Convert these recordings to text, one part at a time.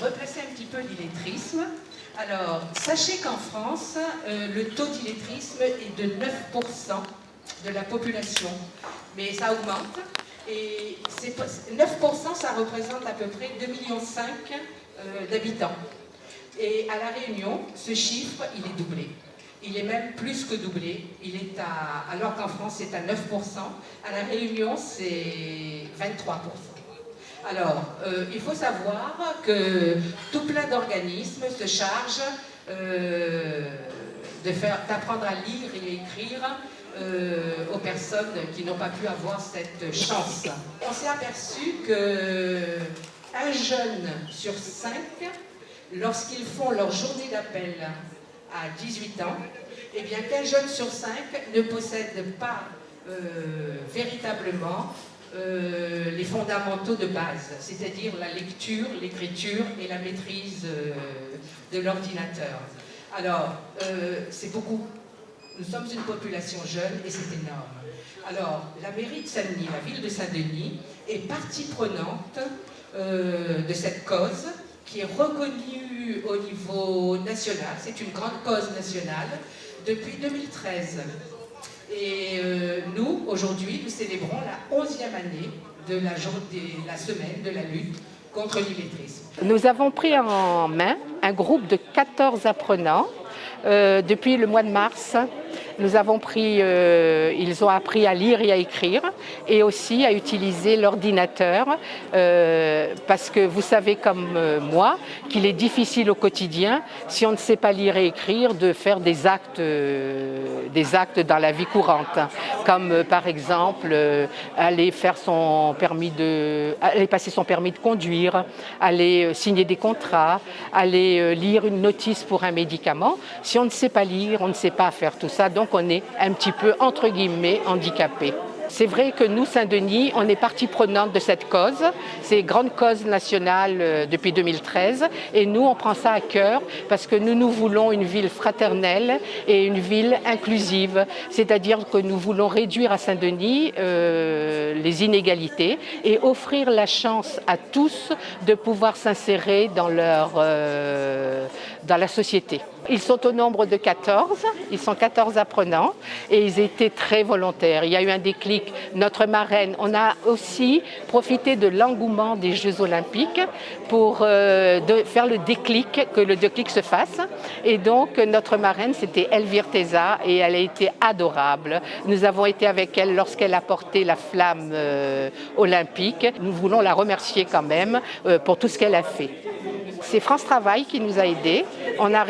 replacer un petit peu l'illettrisme. Alors, sachez qu'en France, le taux d'illettrisme est de 9% de la population, mais ça augmente. Et 9%, ça représente à peu près 2,5 millions d'habitants. Et à La Réunion, ce chiffre, il est doublé. Il est même plus que doublé. Alors qu'en France, c'est à 9%. À La Réunion, c'est 23%. Alors, il faut savoir que tout plein d'organismes se chargent d'apprendre à lire et écrire aux personnes qui n'ont pas pu avoir cette chance. On s'est aperçu qu'un jeune sur 5, lorsqu'ils font leur journée d'appel à 18 ans, eh bien qu'un jeune sur 5 ne possède pas véritablement les fondamentaux de base, c'est-à-dire la lecture, l'écriture et la maîtrise de l'ordinateur. Alors, c'est beaucoup. Nous sommes une population jeune et c'est énorme. Alors, la mairie de Saint-Denis, la ville de Saint-Denis, est partie prenante de cette cause qui est reconnue au niveau national. C'est une grande cause nationale depuis 2013. Et nous, aujourd'hui, nous célébrons la 11e année de la semaine de la lutte contre l'illettrisme. Nous avons pris en main un groupe de 14 apprenants depuis le mois de mars. Ils ont appris à lire et à écrire et aussi à utiliser l'ordinateur parce que vous savez comme moi qu'il est difficile au quotidien, si on ne sait pas lire et écrire, de faire des actes dans la vie courante, comme par exemple aller passer son permis de conduire, aller signer des contrats, aller lire une notice pour un médicament. Si on ne sait pas lire, on ne sait pas faire tout ça, donc on est un petit peu, entre guillemets, handicapé. C'est vrai que nous, Saint-Denis, on est partie prenante de cette cause. C'est une grande cause nationale depuis 2013 et nous, on prend ça à cœur parce que nous voulons une ville fraternelle et une ville inclusive. C'est-à-dire que nous voulons réduire à Saint-Denis les inégalités et offrir la chance à tous de pouvoir s'insérer dans la société. Ils sont au nombre de 14, ils sont 14 apprenants et ils étaient très volontaires. Il y a eu un déclic. Notre marraine, on a aussi profité de l'engouement des Jeux Olympiques pour faire le déclic, que le déclic se fasse. Et donc notre marraine, c'était Elvire Teza et elle a été adorable. Nous avons été avec elle lorsqu'elle a porté la flamme olympique. Nous voulons la remercier quand même pour tout ce qu'elle a fait. C'est France Travail qui nous a aidés. On a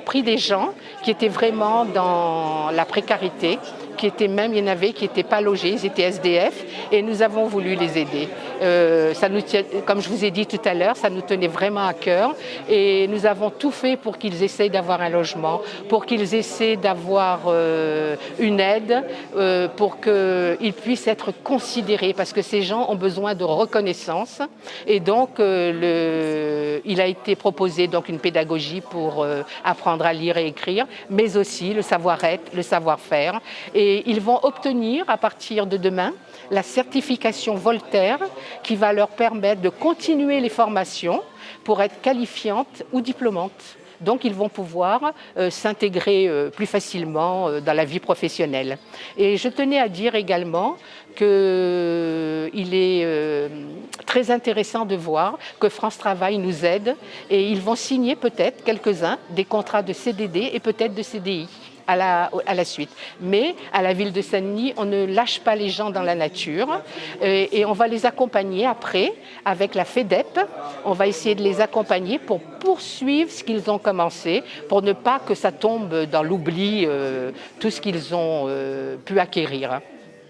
pris des gens qui étaient vraiment dans la précarité, il y en avait qui n'étaient pas logés, ils étaient SDF et nous avons voulu les aider. Comme je vous ai dit tout à l'heure, ça nous tenait vraiment à cœur et nous avons tout fait pour qu'ils essayent d'avoir un logement, pour qu'ils essaient d'avoir une aide, pour qu'ils puissent être considérés parce que ces gens ont besoin de reconnaissance et donc il a été proposé donc une pédagogie pour apprendre à lire et écrire, mais aussi le savoir-être, le savoir-faire. Et ils vont obtenir à partir de demain la certification Voltaire qui va leur permettre de continuer les formations pour être qualifiantes ou diplômantes. Donc ils vont pouvoir s'intégrer plus facilement dans la vie professionnelle. Et je tenais à dire également qu'il est très intéressant de voir que France Travail nous aide et ils vont signer peut-être quelques-uns des contrats de CDD et peut-être de CDI. À la suite. Mais à la ville de Saint-Denis, on ne lâche pas les gens dans la nature et on va les accompagner après avec la FEDEP. On va essayer de les accompagner pour poursuivre ce qu'ils ont commencé, pour ne pas que ça tombe dans l'oubli, tout ce qu'ils ont pu acquérir.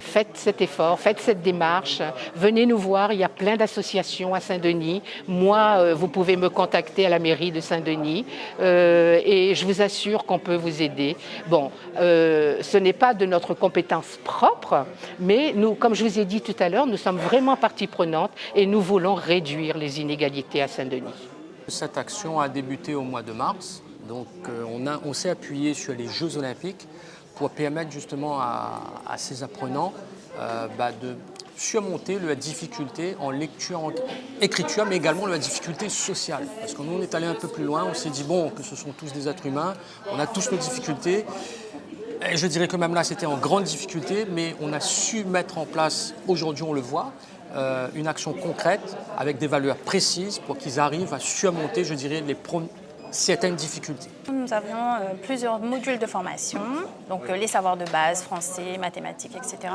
Faites cet effort, faites cette démarche, venez nous voir, il y a plein d'associations à Saint-Denis. Moi, vous pouvez me contacter à la mairie de Saint-Denis et je vous assure qu'on peut vous aider. Bon, ce n'est pas de notre compétence propre, mais nous, comme je vous ai dit tout à l'heure, nous sommes vraiment partie prenante et nous voulons réduire les inégalités à Saint-Denis. Cette action a débuté au mois de mars, donc on s'est appuyé sur les Jeux Olympiques pour permettre justement à ces apprenants surmonter la difficulté en lecture, en écriture, mais également la difficulté sociale. Parce que nous, on est allé un peu plus loin, on s'est dit, bon, que ce sont tous des êtres humains, on a tous nos difficultés. Et je dirais que même là, c'était en grande difficulté, mais on a su mettre en place, aujourd'hui on le voit, une action concrète avec des valeurs précises pour qu'ils arrivent à surmonter, je dirais, certaines difficultés. Nous avions plusieurs modules de formation, donc les savoirs de base, français, mathématiques, etc.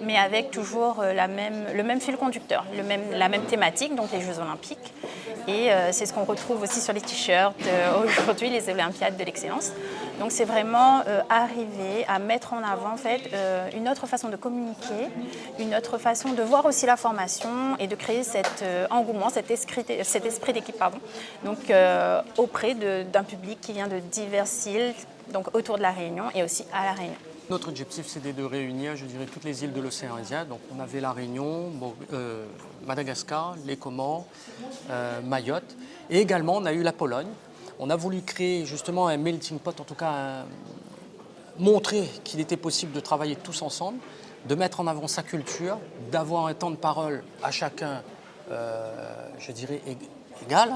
Mais avec toujours le même fil conducteur, la même thématique, donc les Jeux Olympiques. Et c'est ce qu'on retrouve aussi sur les t-shirts aujourd'hui, les Olympiades de l'excellence. Donc c'est vraiment arriver à mettre en avant en fait, une autre façon de communiquer, une autre façon de voir aussi la formation et de créer cet engouement, cet esprit d'équipe, donc auprès d'un public qui vient de diverses îles, donc autour de la Réunion et aussi à la Réunion. Notre objectif, c'était de réunir, je dirais, toutes les îles de l'océan Indien. Donc, on avait la Réunion, Madagascar, les Comores, Mayotte. Et également, on a eu la Pologne. On a voulu créer justement un melting pot, en tout cas, montrer qu'il était possible de travailler tous ensemble, de mettre en avant sa culture, d'avoir un temps de parole à chacun, je dirais, égal,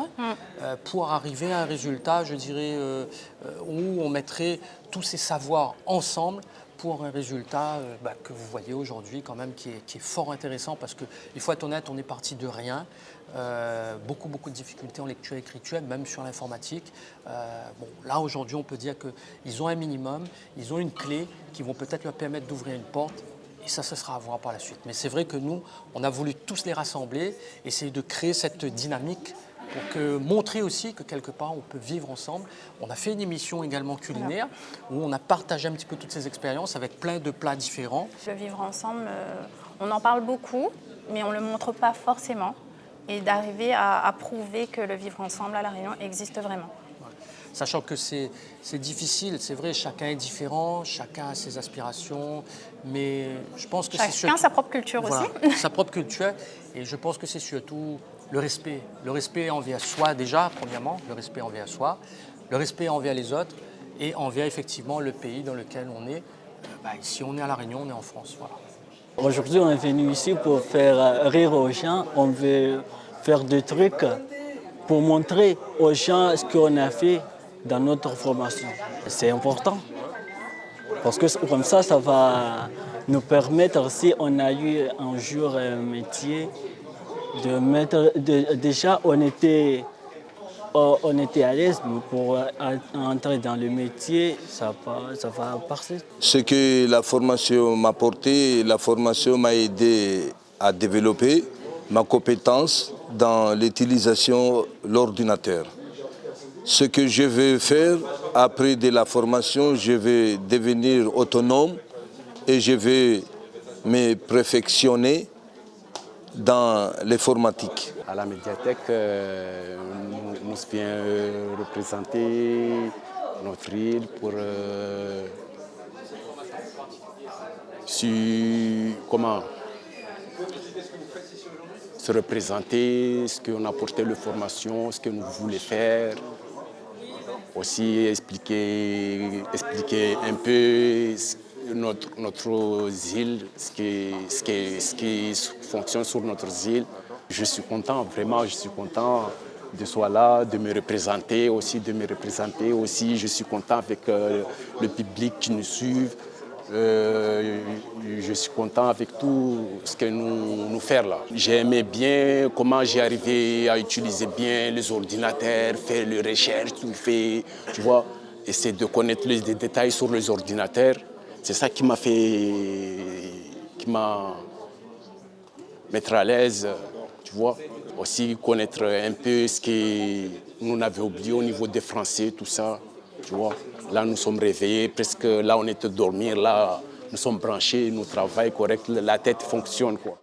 pour arriver à un résultat, je dirais, où on mettrait tous ces savoirs ensemble pour un résultat que vous voyez aujourd'hui quand même qui est fort intéressant parce qu'il faut être honnête, on est parti de rien. Beaucoup de difficultés en lecture et écriture, même sur l'informatique. Là aujourd'hui on peut dire qu'ils ont un minimum, ils ont une clé qui vont peut-être leur permettre d'ouvrir une porte. Et ça, ce sera à voir par la suite. Mais c'est vrai que nous, on a voulu tous les rassembler, essayer de créer cette dynamique pour montrer aussi que quelque part, on peut vivre ensemble. On a fait une émission également culinaire où on a partagé un petit peu toutes ces expériences avec plein de plats différents. Le vivre ensemble, on en parle beaucoup, mais on ne le montre pas forcément. Et d'arriver à prouver que le vivre ensemble à La Réunion existe vraiment. Sachant que c'est difficile, c'est vrai, chacun est différent, chacun a ses aspirations, mais je pense que c'est surtout... Chacun sa propre culture aussi. Sa propre culture, et je pense que c'est surtout le respect envers soi déjà, premièrement, le respect envers soi, le respect envers les autres, et envers effectivement le pays dans lequel on est. Si on est à La Réunion, on est en France, voilà. Aujourd'hui, on est venu ici pour faire rire aux gens, on veut faire des trucs pour montrer aux gens ce qu'on a fait dans notre formation. C'est important, parce que comme ça va nous permettre, si on a eu un jour un métier, de mettre, déjà on était à l'aise, mais pour entrer dans le métier, ça va passer. Ce que la formation m'a apporté, la formation m'a aidé à développer ma compétence dans l'utilisation de l'ordinateur. Ce que je vais faire après de la formation, je vais devenir autonome et je vais me perfectionner dans l'informatique. À la médiathèque, nous vient représenter notre île pour se représenter, ce qu'on a apporté la formation, ce que nous voulons faire. Aussi expliquer un peu notre île, ce qui fonctionne sur notre île. Je suis content, vraiment, je suis content de soit là, de me représenter aussi, Je suis content avec le public qui nous suit. Je suis content avec tout ce que nous faisons là. J'aimais bien comment j'ai arrivé à utiliser bien les ordinateurs, faire les recherches, tout fait, tu vois, essayer de connaître les détails sur les ordinateurs. C'est ça qui m'a mettre à l'aise, tu vois. Aussi connaître un peu ce que nous avions oublié au niveau des Français, tout ça, tu vois. Là, nous sommes réveillés, presque là, on était dormir, là, nous sommes branchés, nous travaillons correct, la tête fonctionne, quoi.